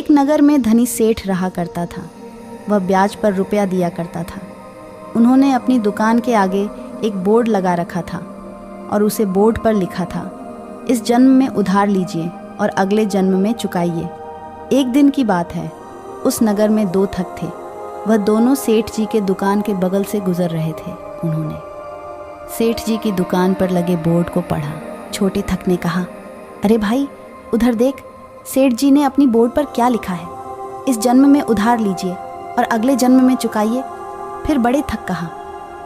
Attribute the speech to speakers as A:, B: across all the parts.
A: एक नगर में धनी सेठ रहा करता था। वह ब्याज पर रुपया दिया करता था। उन्होंने अपनी दुकान के आगे एक बोर्ड लगा रखा था और उसे बोर्ड पर लिखा था, इस जन्म में उधार लीजिए और अगले जन्म में चुकाइए। एक दिन की बात है, उस नगर में दो ठग थे। वह दोनों सेठ जी के दुकान के बगल से गुजर रहे थे। उन्होंने सेठ जी की दुकान पर लगे बोर्ड को पढ़ा। छोटे ठग ने कहा, अरे भाई उधर देख, सेठ जी ने अपनी बोर्ड पर क्या लिखा है, इस जन्म में उधार लीजिए और अगले जन्म में चुकाइए। फिर बड़े ठग कहा,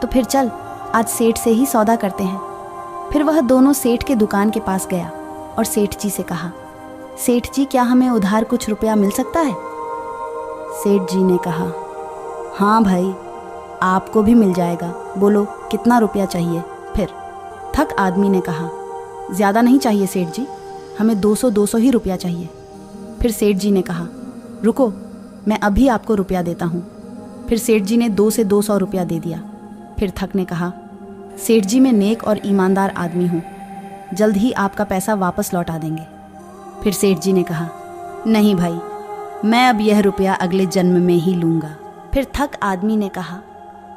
A: तो फिर चल आज सेठ से ही सौदा करते हैं। फिर वह दोनों सेठ के दुकान के पास गया और सेठ जी से कहा, सेठ जी क्या हमें उधार कुछ रुपया मिल सकता है? सेठ जी ने कहा, हाँ भाई आपको भी मिल जाएगा, बोलो कितना रुपया चाहिए? फिर ठग आदमी ने कहा, ज़्यादा नहीं चाहिए सेठ जी, हमें 200 ही रुपया चाहिए। फिर सेठ जी ने कहा, रुको मैं अभी आपको रुपया देता हूँ। फिर सेठ जी ने 200 रुपया दे दिया। फिर ठग ने कहा, सेठ जी मैं नेक और ईमानदार आदमी हूँ, जल्द ही आपका पैसा वापस लौटा देंगे। फिर सेठ जी ने कहा, नहीं भाई मैं अब यह रुपया अगले जन्म में ही लूँगा। फिर ठग आदमी ने कहा,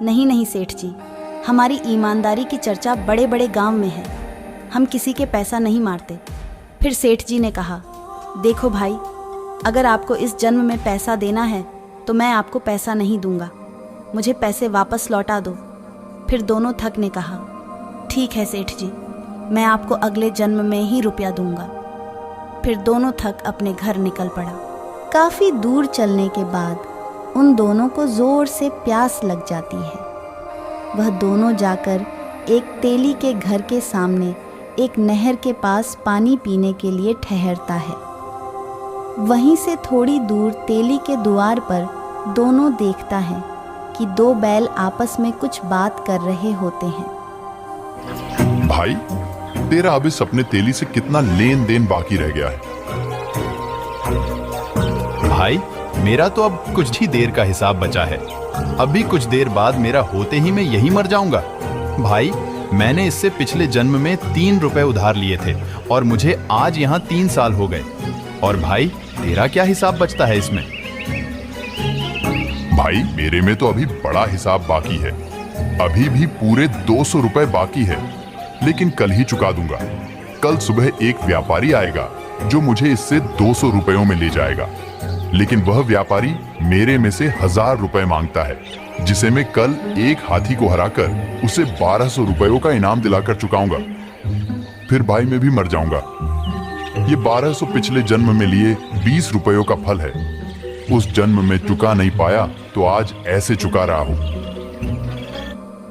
A: नहीं सेठ जी, हमारी ईमानदारी की चर्चा बड़े बड़े गांव में है, हम किसी के पैसा नहीं मारते। फिर सेठ जी ने कहा, देखो भाई अगर आपको इस जन्म में पैसा देना है तो मैं आपको पैसा नहीं दूंगा, मुझे पैसे वापस लौटा दो। फिर दोनों ठग ने कहा, ठीक है सेठ जी, मैं आपको अगले जन्म में ही रुपया दूंगा। फिर दोनों ठग अपने घर निकल पड़ा। काफ़ी दूर चलने के बाद उन दोनों को ज़ोर से प्यास लग जाती है। वह दोनों जाकर एक तेली के घर के सामने एक नहर के पास पानी पीने के लिए ठहरता है। वहीं से थोड़ी दूर तेली के द्वार पर दोनों देखता है कि दो बैल आपस में कुछ बात कर रहे होते हैं।
B: भाई तेरा अब इस अपने तेली से कितना लेन देन बाकी रह गया है?
C: भाई मेरा तो अब कुछ ही देर का हिसाब बचा है, अभी कुछ देर बाद मेरा होते ही मैं यही मर जाऊंगा। भाई मैंने इससे पिछले जन्म में 3 रुपए उधार लिए थे और मुझे आज यहाँ 3 साल हो गए। और भाई तेरा क्या हिसाब बचता है इसमें?
B: भाई मेरे में तो अभी बड़ा हिसाब बाकी है, अभी भी पूरे 200 रुपए बाकी है, लेकिन कल ही चुका दूंगा। कल सुबह एक व्यापारी आएगा जो मुझे इससे 200 रुपयों में ले जाएगा, लेकिन वह व्यापारी मेरे में से 1000 रुपए मांगता है, जिसे मैं कल एक हाथी को हराकर उसे 1200 रुपयों का इनाम दिलाकर चुकाऊंगा। फिर भाई मैं भी मर जाऊंगा। ये 1200 पिछले जन्म में लिए 20 रुपयों का फल है। उस जन्म में चुका नहीं पाया तो आज ऐसे चुका रहा हूँ।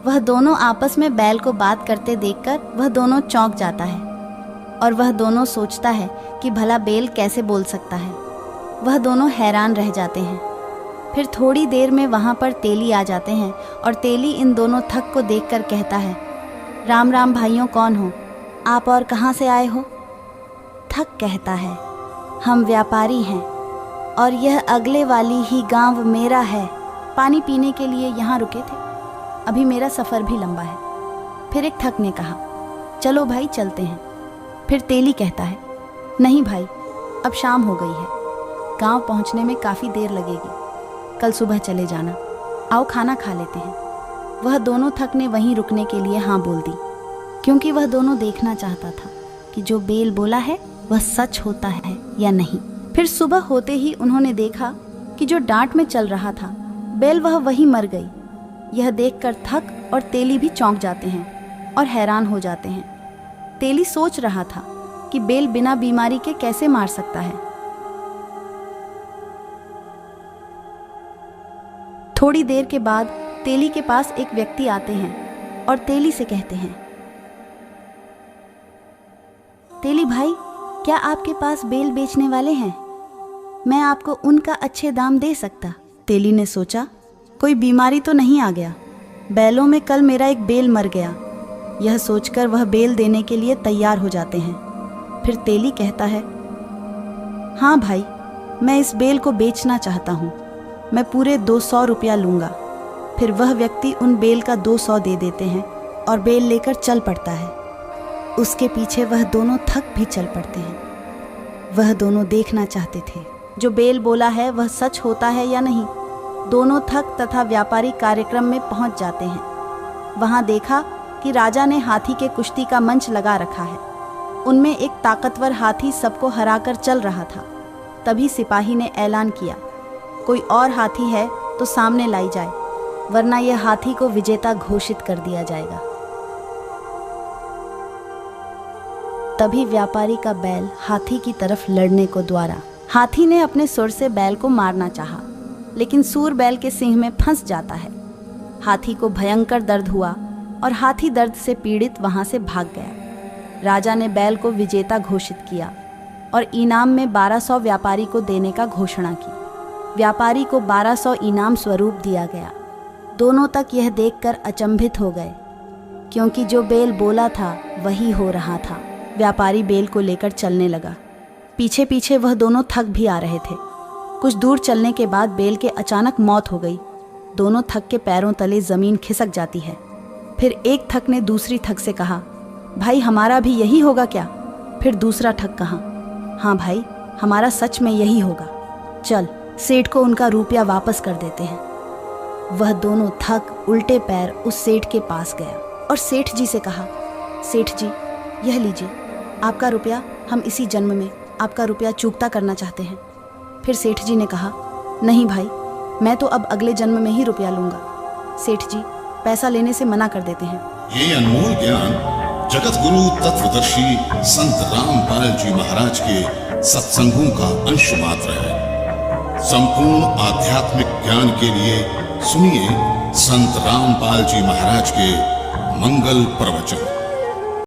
A: वह दोनों आपस में बैल को बात करते देखकर वह दोनों चौंक जाता है और वह दोनों सोचता है कि भला बैल कैसे बोल सकता है। वह दोनों हैरान रह जाते हैं। फिर थोड़ी देर में वहाँ पर तेली आ जाते हैं और तेली इन दोनों ठग को देखकर कहता है, राम राम भाइयों, कौन हो आप और कहाँ से आए हो? ठग कहता है, हम व्यापारी हैं और यह अगले वाली ही गांव मेरा है, पानी पीने के लिए यहाँ रुके थे, अभी मेरा सफ़र भी लंबा है। फिर एक ठग ने कहा, चलो भाई चलते हैं। फिर तेली कहता है, नहीं भाई अब शाम हो गई है, गांव पहुंचने में काफ़ी देर लगेगी, कल सुबह चले जाना, आओ खाना खा लेते हैं। वह दोनों ठग ने वहीं रुकने के लिए हाँ बोल दी, क्योंकि वह दोनों देखना चाहता था कि जो बैल बोला है वह सच होता है या नहीं। फिर सुबह होते ही उन्होंने देखा कि जो डांट में चल रहा था बैल वह वहीं मर गई। यह देखकर ठग और तेली भी चौंक जाते हैं और हैरान हो जाते हैं। तेली सोच रहा था कि बैल बिना बीमारी के कैसे मार सकता है। थोड़ी देर के बाद तेली के पास एक व्यक्ति आते हैं और तेली से कहते हैं, तेली भाई क्या आपके पास बैल बेचने वाले हैं? मैं आपको उनका अच्छे दाम दे सकता। तेली ने सोचा कोई बीमारी तो नहीं आ गया, बैलों में कल मेरा एक बैल मर गया। यह सोचकर वह बैल देने के लिए तैयार हो जाते हैं। फिर तेली कहता है, हाँ भाई मैं इस बैल को बेचना चाहता हूँ, मैं पूरे 200 रुपया लूँगा। फिर वह व्यक्ति उन बैल का 200 दे देते हैं और बैल लेकर चल पड़ता है। उसके पीछे वह दोनों ठग भी चल पड़ते हैं। वह दोनों देखना चाहते थे जो बेल बोला है वह सच होता है या नहीं। दोनों ठग तथा व्यापारी कार्यक्रम में पहुंच जाते हैं। वहां देखा कि राजा ने हाथी के कुश्ती का मंच लगा रखा है। उनमें एक ताकतवर हाथी सबको हराकर चल रहा था। तभी सिपाही ने ऐलान किया, कोई और हाथी है तो सामने लाई जाए, वरना यह हाथी को विजेता घोषित कर दिया जाएगा। तभी व्यापारी का बैल हाथी की तरफ लड़ने को द्वारा। हाथी ने अपने सुर से बैल को मारना चाहा, लेकिन सूर बैल के सिंह में फंस जाता है। हाथी को भयंकर दर्द हुआ और हाथी दर्द से पीड़ित वहां से भाग गया। राजा ने बैल को विजेता घोषित किया और इनाम में 1200 व्यापारी को देने का घोषणा की। व्यापारी को 1200 इनाम स्वरूप दिया गया। दोनों तक यह देखकर अचंभित हो गए, क्योंकि जो बेल बोला था वही हो रहा था। व्यापारी बेल को लेकर चलने लगा। पीछे पीछे वह दोनों थक भी आ रहे थे। कुछ दूर चलने के बाद बेल के अचानक मौत हो गई। दोनों थक के पैरों तले जमीन खिसक जाती है। फिर एक थक ने दूसरी थक से कहा, भाई हमारा भी यही होगा क्या? फिर दूसरा ठग कहा, हाँ भाई हमारा सच में यही होगा, चल सेठ को उनका रुपया वापस कर देते हैं। वह दोनों थक उल्टे पैर उस सेठ के पास गया और सेठ जी से कहा, सेठ जी यह लीजिए आपका रुपया, हम इसी जन्म में आपका रुपया चूकता करना चाहते हैं। फिर सेठ जी ने कहा, नहीं भाई मैं तो अब अगले जन्म में ही रुपया लूँगा। सेठ जी पैसा लेने से मना कर देते हैं।
D: ये अनमोल ज्ञान जगत गुरु तत्वदर्शी संत रामपाल जी महाराज के सत्संगों का अंश मात्र है। संपूर्ण आध्यात्मिक ज्ञान के लिए सुनिए संत रामपाल जी महाराज के मंगल प्रवचन।